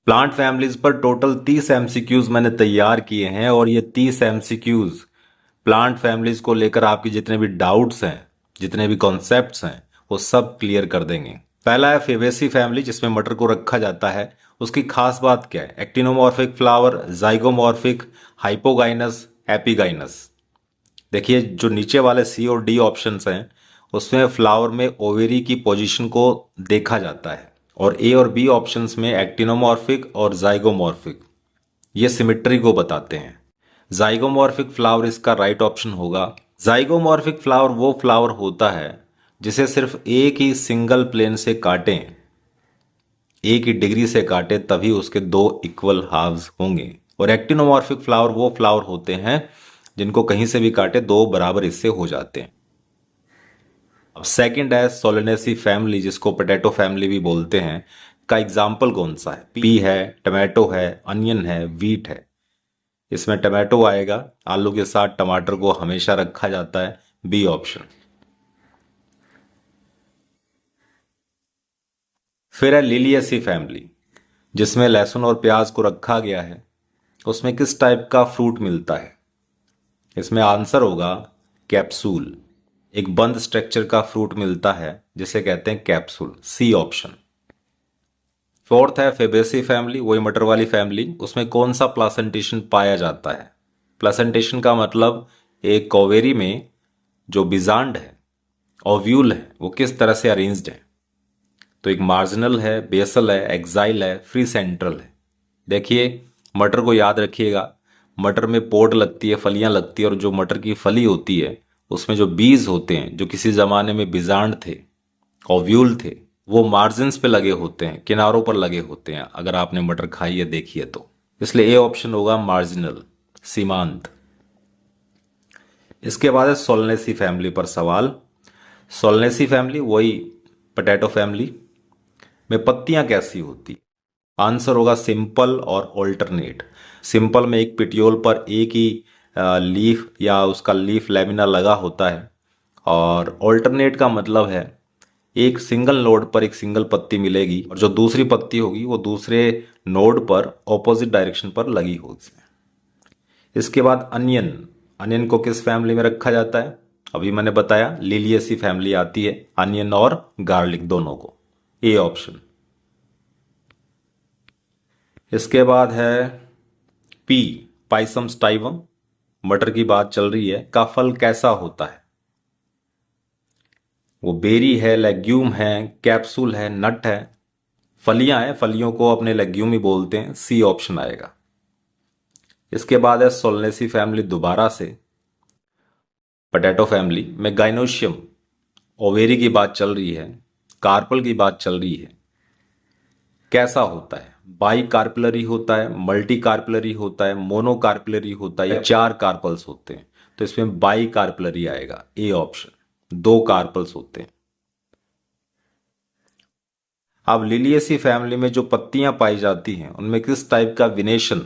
Plant families पर total 30 MCQs मैंने तैयार किए हैं और ये 30 एमसीक्यूज प्लांट फैमिलीज को लेकर आपके जितने भी डाउट्स हैं, जितने भी कॉन्सेप्ट्स हैं, वो सब क्लियर कर देंगे। पहला है फेबेसी फैमिली, जिसमें मटर को रखा जाता है। उसकी खास बात क्या है? Actinomorphic flower, zygomorphic, hypogynous, epigynous. देखिए, जो नीचे वाले सी और डी ऑप्शंस हैं उसमें फ्लावर में ओवेरी की पोजीशन को देखा जाता है, और ए और बी ऑप्शंस में एक्टिनोमॉर्फिक और जाइगोमॉर्फिक, ये सिमिट्री को बताते हैं। जाइगोमॉर्फिक फ्लावर इसका राइट ऑप्शन होगा। जाइगोमॉर्फिक फ्लावर वो फ्लावर होता है जिसे सिर्फ एक ही सिंगल प्लेन से काटें, एक ही डिग्री से काटे तभी उसके दो इक्वल हाफ्स होंगे। और एक्टिनोमॉर्फिक फ्लावर वो फ्लावर होते हैं जिनको कहीं से भी काटे दो बराबर हिस्से हो जाते हैं। अब सेकंड है सोलेनेसी फैमिली, जिसको पोटैटो फैमिली भी बोलते हैं। का एग्जाम्पल कौन सा है? पी है, टमाटो है, अनियन है, वीट है। इसमें टमाटो आएगा, आलू के साथ टमाटर को हमेशा रखा जाता है, बी ऑप्शन। फिर है लिलियसी फैमिली, जिसमें लहसुन और प्याज को रखा गया है। उसमें किस टाइप का फ्रूट मिलता है? इसमें आंसर होगा कैप्सूल। एक बंद स्ट्रक्चर का फ्रूट मिलता है जिसे कहते हैं कैप्सूल, सी ऑप्शन। फोर्थ है फेबेसी फैमिली, वही मटर वाली फैमिली। उसमें कौन सा प्लासेंटेशन पाया जाता है? प्लासेंटेशन का मतलब एक कोवेरी में जो बिजांड है, ओव्यूल है, वो किस तरह से अरेंज्ड है। तो एक मार्जिनल है, बेसल है, एक्साइल है, फ्री सेंट्रल है। देखिए, मटर को याद रखिएगा, मटर में पोड लगती है, फलियां लगती है, और जो मटर की फली होती है उसमें जो बीज होते हैं, जो किसी जमाने में बिजांड थे, ओव्यूल थे, वो मार्जिन्स पे लगे होते हैं, किनारों पर लगे होते हैं, अगर आपने मटर खाई है, देखी है तो। इसलिए ए ऑप्शन होगा मार्जिनल, सीमांत। इसके बाद है सोलनेसी फैमिली पर सवाल। सोलनेसी फैमिली वही पोटैटो फैमिली में पत्तियां कैसी होती? आंसर होगा सिंपल और ऑल्टरनेट। सिंपल में एक पिटियोल पर एक ही लीफ या उसका लीफ लेमिना लगा होता है, और ऑल्टरनेट का मतलब है एक सिंगल नोड पर एक सिंगल पत्ती मिलेगी और जो दूसरी पत्ती होगी वो दूसरे नोड पर ऑपोजिट डायरेक्शन पर लगी होगी। इसके बाद अनियन। अनियन को किस फैमिली में रखा जाता है? अभी मैंने बताया, लिलियसी फैमिली आती है अनियन और गार्लिक दोनों को, ए ऑप्शन। इसके बाद है पी, पाइसम स्टाइवम, मटर की बात चल रही है, का फल कैसा होता है? वो बेरी है, लेग्यूम है, कैप्सूल है, नट है, फलियां हैं, फलियों को अपने लेग्यूम ही बोलते हैं, सी ऑप्शन आएगा। इसके बाद है सोलनेसी फैमिली दोबारा से, पोटैटो फैमिली में गाइनोशियम, ओवेरी की बात चल रही है, कार्पल की बात चल रही है। कैसा होता है? बाई कार्पलरी होता है, मल्टी कार्पलरी होता है, मोनो कार्पलरी होता है, या चार कार्पल्स होते हैं? तो इसमें बाई कार्पलरी आएगा, ए ऑप्शन। दो कार्पल्स होते हैं। अब लिलियसी फैमिली में जो पत्तियां पाई जाती हैं उनमें किस टाइप का विनेशन,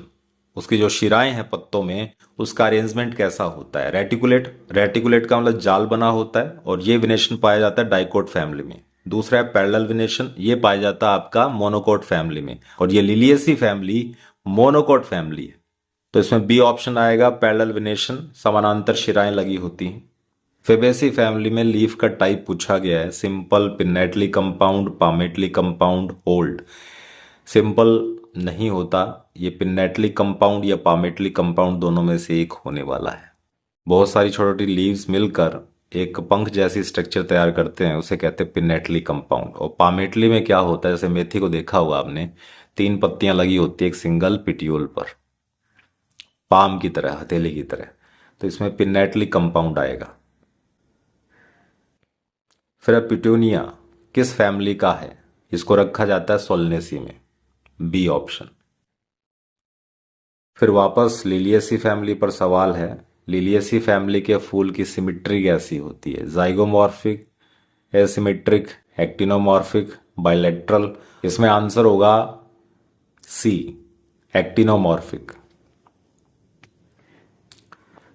उसकी जो शिराएं हैं पत्तों में, उसका अरेंजमेंट कैसा होता है? रेटिकुलेट। रेटिकुलेट का मतलब जाल बना होता है, और ये विनेशन पाया जाता है डाइकोट फैमिली में। दूसरा है पैरेलल विनेशन, ये पाया जाता है आपका मोनोकोट फैमिली में, और ये लिलियसी फैमिली मोनोकोट फैमिली है। तो इसमें बी ऑप्शन आएगा, पैरेलल विनेशन, समानांतर शिराएं लगी होती हैं। फेबेसी फैमिली में लीफ का टाइप पूछा गया है, simple, pinnately compound, palmately compound, whorled. Simple नहीं होता, ये पिनेटली कंपाउंड या पामेटली कंपाउंड दोनों में से एक होने वाला है। बहुत सारी छोटी छोटी लीव्स मिलकर एक पंख जैसी स्ट्रक्चर तैयार करते हैं, उसे कहते हैं पिनेटली कंपाउंड। और पामेटली में क्या होता है, जैसे मेथी को देखा होगा आपने, तीन पत्तियां लगी होती है एक सिंगल पिटियोल पर, पाम की तरह, हथेली की तरह। तो इसमें पिनेटली कंपाउंड आएगा। फिर पिटूनिया किस फैमिली का है? इसको रखा जाता है सोलनेसी में, बी ऑप्शन। फिर वापस लिलियसी फैमिली पर सवाल है। लिलियसी फैमिली के फूल की सिमिट्री कैसी होती है? Zygomorphic, asymmetric, actinomorphic, bilateral? इसमें आंसर होगा सी, एक्टिनोमॉर्फिक।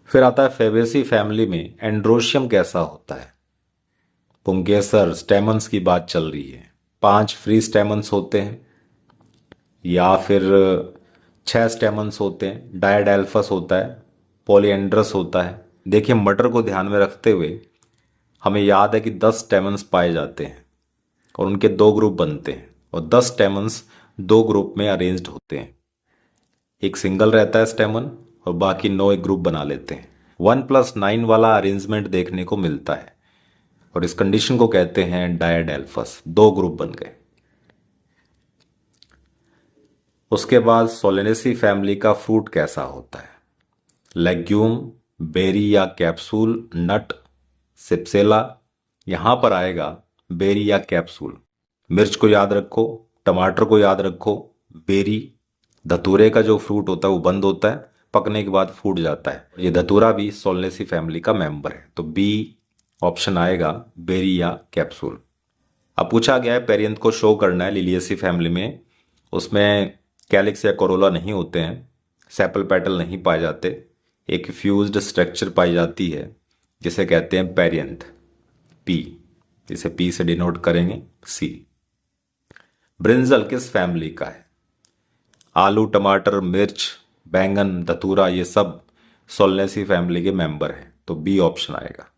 फिर आता है फेबेसी फैमिली में एंड्रोशियम कैसा होता है? पुंकेसर, स्टेमन्स की बात चल रही है। 5 फ्री स्टेमन्स होते हैं, या फिर 6 स्टेमन्स होते हैं, डायडेल्फस होता है, पॉलीएंड्रस होता है। देखिए मटर को ध्यान में रखते हुए हमें याद है कि 10 स्टेमन्स पाए जाते हैं और उनके 2 ग्रुप बनते हैं और 10 स्टेमन्स 2 ग्रुप में अरेंज्ड होते हैं। एक सिंगल रहता है स्टेमन और बाकी 9 एक ग्रुप बना लेते हैं। 1+9 वाला अरेंजमेंट देखने को मिलता है और इस कंडीशन को कहते हैं डायडेल्फस, 2 ग्रुप बन गए। उसके बाद सोलेनेसी फैमिली का फ्रूट कैसा होता है? लेग्यूम, बेरी या कैप्सूल, नट, सिप्सेला। यहां पर आएगा बेरी या कैप्सूल। मिर्च को याद रखो, टमाटर को याद रखो, बेरी। धतूरे का जो फ्रूट होता है वो बंद होता है, पकने के बाद फूट जाता है। ये धतूरा भी सोलेनेसी फैमिली का मेंबर है, तो बी ऑप्शन आएगा, बेरी या कैप्सूल। अब पूछा गया है पेरियंथ को शो करना है लिलियेसी फैमिली में, उसमें कैलिक्स या कोरोला नहीं होते हैं, सेपल पेटल नहीं पाए जाते, एक फ्यूज्ड स्ट्रक्चर पाई जाती है जिसे कहते हैं पेरियंथ, पी। इसे पी से डिनोट करेंगे, सी। ब्रिंजल किस फैमिली का है? आलू, टमाटर, मिर्च, बैंगन, धतूरा, ये सब सोलनेसी फैमिली के मेंबर हैं, तो बी ऑप्शन आएगा।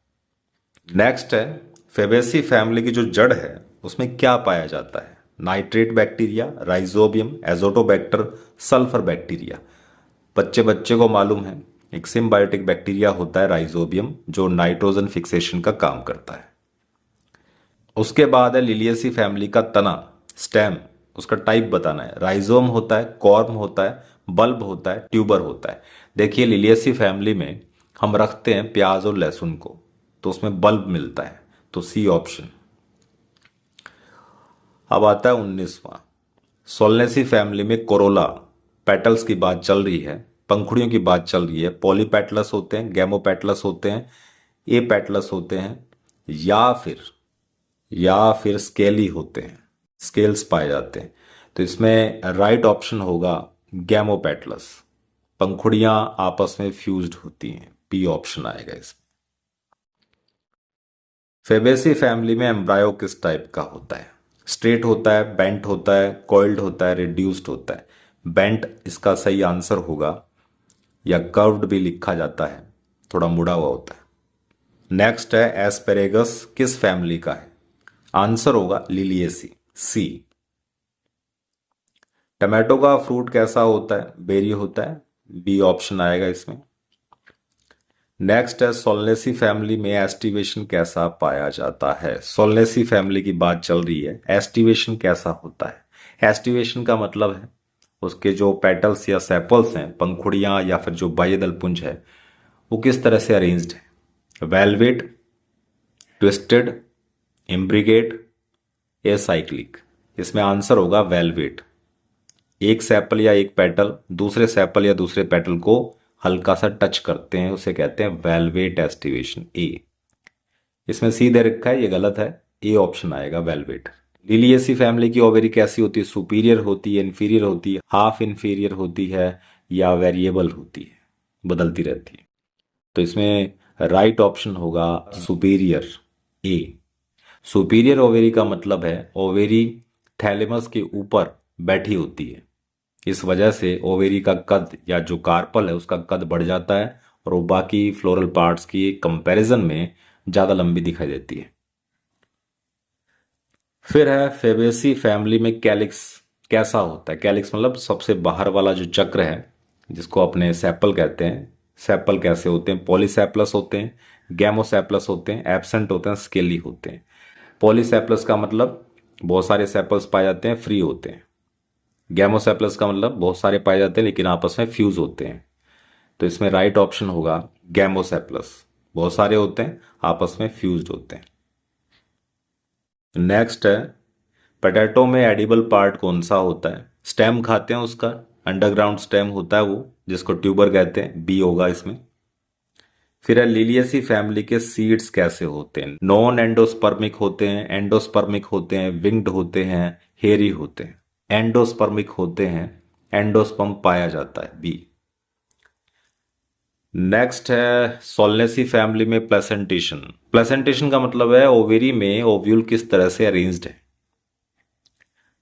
नेक्स्ट है फेबेसी फैमिली की जो जड़ है उसमें क्या पाया जाता है? Nitrate bacteria, rhizobium, Azotobacter, sulphur bacteria. बच्चे बच्चे को मालूम है एक सिम्बायोटिक बैक्टीरिया होता है राइजोबियम, जो नाइट्रोजन फिक्सेशन का काम करता है। उसके बाद है लिलियेसी फैमिली का तना, स्टेम। उसका टाइप बताना है, राइजोम होता है, कॉर्म होता है, बल्ब होता है, ट्यूबर होता है। देखिए लिलियेसी फैमिली में हम रखते हैं प्याज और लहसुन को, तो उसमें बल्ब मिलता है, तो सी ऑप्शन। अब आता है 19वां, सोलनेसी फैमिली में कोरोला, पेटल्स की बात चल रही है, पंखुड़ियों की बात चल रही है। पॉलीपेटलस होते हैं, गैमोपेटलस होते हैं, ए पेटलस होते हैं, या फिर स्केली होते हैं, स्केल्स पाए जाते हैं। तो इसमें राइट ऑप्शन होगा गैमोपेटलस, पंखुड़ियां आपस में फ्यूज्ड होती हैं, पी ऑप्शन आएगा इसमें। फेबेसी फैमिली में एम्ब्रायो किस टाइप का होता है? स्ट्रेट होता है, बेंट होता है, कॉइल्ड होता है, रिड्यूस्ड होता है। बेंट इसका सही आंसर होगा, या कर्व्ड भी लिखा जाता है, थोड़ा मुड़ा हुआ होता है। नेक्स्ट है एस्पेरेगस किस फैमिली का है? आंसर होगा लिलियेसी, सी। टमाटो का फ्रूट कैसा होता है? बेरी होता है, बी ऑप्शन आएगा इसमें। नेक्स्ट है सोलनेसी फैमिली में एस्टिवेशन कैसा पाया जाता है? सोलनेसी फैमिली की बात चल रही है, एस्टिवेशन कैसा होता है? एस्टिवेशन का मतलब है उसके जो पेटल्स या सेपल्स हैं, पंखुड़ियां या फिर जो बाह्यदल पुंज है, वो किस तरह से अरेंज्ड है? Velvet, twisted, imbricate, acyclic. इसमें आंसर होगा वेलवेट। एक सेपल या एक पेटल दूसरे सेपल या दूसरे पेटल को हल्का सा टच करते हैं, उसे कहते हैं वेलवेट एस्टिवेशन, ए। इसमें सी दे रखा है, ये गलत है, ए ऑप्शन आएगा वेलवेट। लिलियेसी फैमिली की ओवेरी कैसी होती है? सुपीरियर होती है, इन्फीरियर होती है, हाफ इन्फीरियर होती है, या वेरिएबल होती है, बदलती रहती है। तो इसमें राइट ऑप्शन होगा सुपीरियर, ए। सुपीरियर ओवेरी का मतलब है ओवेरी थैलेमस के ऊपर बैठी होती है, इस वजह से ओवेरी का कद या जो कार्पल है उसका कद बढ़ जाता है और वो बाकी फ्लोरल पार्ट्स की कंपैरिजन में ज़्यादा लंबी दिखाई देती है। फिर है फेबेसी फैमिली में कैलिक्स कैसा होता है? कैलिक्स मतलब सबसे बाहर वाला जो चक्र है, जिसको अपने सेपल कहते हैं। सेपल कैसे होते हैं? पॉलीसेपलस होते हैं, गैमोसेपलस होते हैं, एब्सेंट होते हैं, स्केली होते हैं। पॉलीसेपलस का मतलब बहुत सारे सेपल्स पाए जाते हैं, फ्री होते हैं। गैमोसेपलस का मतलब बहुत सारे पाए जाते हैं लेकिन आपस में फ्यूज होते हैं। तो इसमें राइट ऑप्शन होगा गैमोसेपलस, बहुत सारे होते हैं, आपस में फ्यूज्ड होते हैं। नेक्स्ट है पोटैटो में एडिबल पार्ट कौन सा होता है? स्टेम खाते हैं उसका, अंडरग्राउंड स्टेम होता है वो, जिसको ट्यूबर कहते हैं, बी होगा इसमें। फिर है लिलियेसी फैमिली के सीड्स कैसे होते हैं? नॉन एंडोस्पर्मिक होते हैं, एंडोस्पर्मिक होते हैं, विंग्ड होते हैं, हेयरी होते हैं। एंडोस्पर्मिक होते हैं, एंडोस्पर्म पाया जाता है, बी। नेक्स्ट है सोलनेसी फैमिली में प्लेसेंटेशन। प्लेसेंटेशन का मतलब है ओवेरी में ओव्यूल किस तरह से अरेंज्ड है?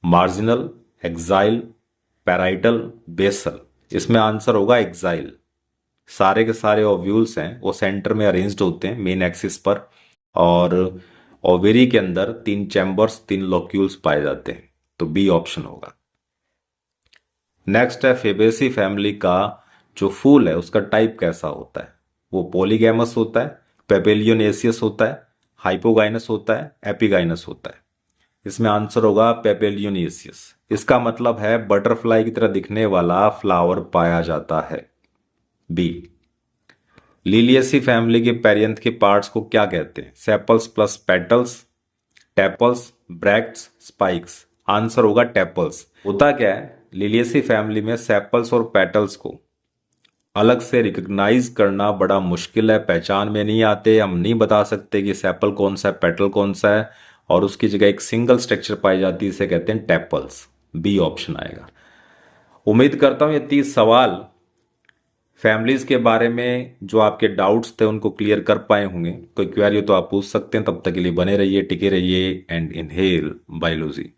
Marginal, axile, parietal, basal. इसमें आंसर होगा एक्साइल। सारे के सारे ओव्यूल्स हैं वो सेंटर में अरेंज्ड होते हैं मेन एक्सिस पर, और ओवेरी के अंदर 3 चैम्बर्स, 3 लोक्यूल्स पाए जाते हैं। तो बी ऑप्शन होगा। नेक्स्ट है फेबेसी फैमिली का जो फूल है उसका टाइप कैसा होता है? वो पॉलीगैमस होता है, पेपेलियोनेसियस होता है, हाइपोगाइनस होता है, एपिगाइनस होता है। इसमें आंसर होगा पेपेलियोनेसियस। इसका मतलब है बटरफ्लाई की तरह दिखने वाला फ्लावर पाया जाता है। बी। लिलियसी फैमिली के पेरियंथ के पार्ट्स को क्या कहते हैं? Sepals plus petals, tepals, bracts, spikes. Answer होगा टेपल्स। होता क्या है, लिलियसी फैमिली में सेपल्स और पेटल्स को अलग से रिकग्नाइज करना बड़ा मुश्किल है, पहचान में नहीं आते। हम नहीं बता सकते कि सेपल कौन सा है, पेटल कौन सा है, और उसकी जगह एक सिंगल स्ट्रक्चर पाई जाती है, इसे कहते हैं टेपल्स। बी ऑप्शन आएगा। उम्मीद करता हूं ये 30 सवाल फैमिलीज के बारे में जो आपके डाउट्स थे उनको क्लियर कर पाए होंगे। कोई क्वेरी हो तो आप पूछ सकते हैं। तब तक के लिए बने रहिए, टिके रहिए एंड इनहेल बायोलॉजी।